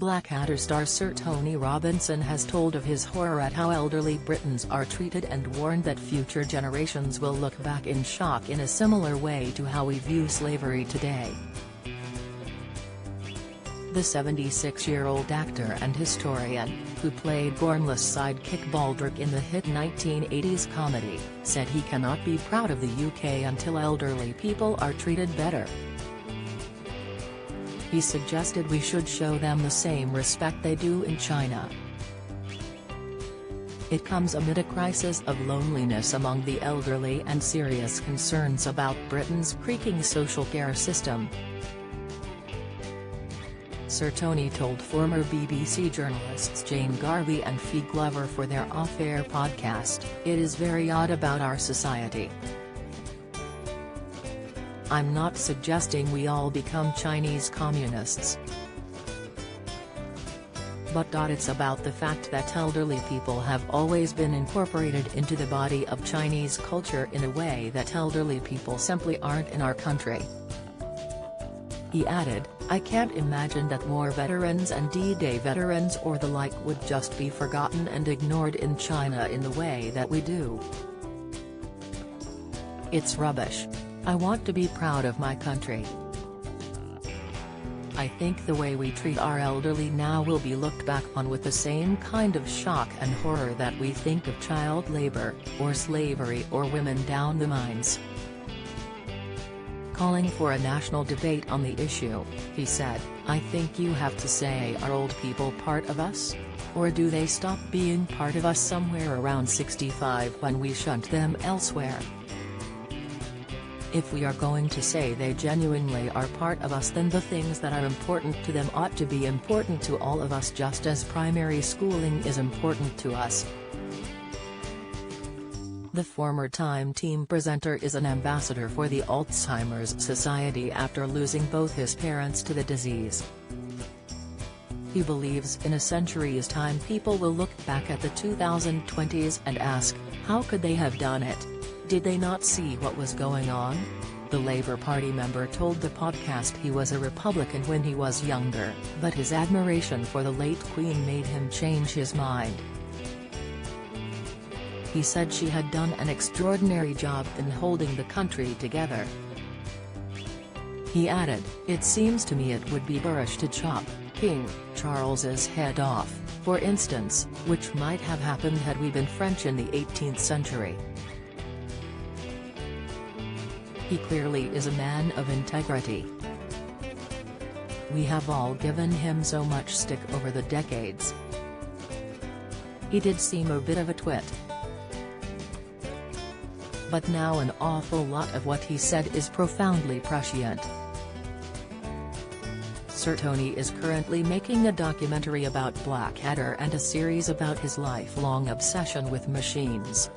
Blackadder star Sir Tony Robinson has told of his horror at how elderly Britons are treated and warned that future generations will look back in shock in a similar way to how we view slavery today. The 76-year-old actor and historian, who played Gormless sidekick Baldric in the hit 1980s comedy, said he cannot be proud of the UK until elderly people are treated better. He suggested we should show them the same respect they do in China. It comes amid a crisis of loneliness among the elderly and serious concerns about Britain's creaking social care system. Sir Tony told former BBC journalists Jane Garvey and Fi Glover for their off-air podcast, "It is very odd about our society. I'm not suggesting we all become Chinese communists. But it's about the fact that elderly people have always been incorporated into the body of Chinese culture in a way that elderly people simply aren't in our country." He added, "I can't imagine that war veterans and D-Day veterans or the like would just be forgotten and ignored in China in the way that we do. It's rubbish. I want to be proud of my country. I think the way we treat our elderly now will be looked back on with the same kind of shock and horror that we think of child labor, or slavery or women down the mines." Calling for a national debate on the issue, he said, "I think you have to say, are old people part of us? Or do they stop being part of us somewhere around 65 when we shunt them elsewhere? If we are going to say they genuinely are part of us, then the things that are important to them ought to be important to all of us, just as primary schooling is important to us." The former Time Team presenter is an ambassador for the Alzheimer's Society after losing both his parents to the disease. He believes in a century's time people will look back at the 2020s and ask, how could they have done it? Did they not see what was going on? The Labour Party member told the podcast he was a Republican when he was younger, but his admiration for the late Queen made him change his mind. He said she had done an extraordinary job in holding the country together. He added, "It seems to me it would be boorish to chop King Charles's head off, for instance, which might have happened had we been French in the 18th century. He clearly is a man of integrity. We have all given him so much stick over the decades. He did seem a bit of a twit. But now an awful lot of what he said is profoundly prescient." Sir Tony is currently making a documentary about Blackadder and a series about his lifelong obsession with machines.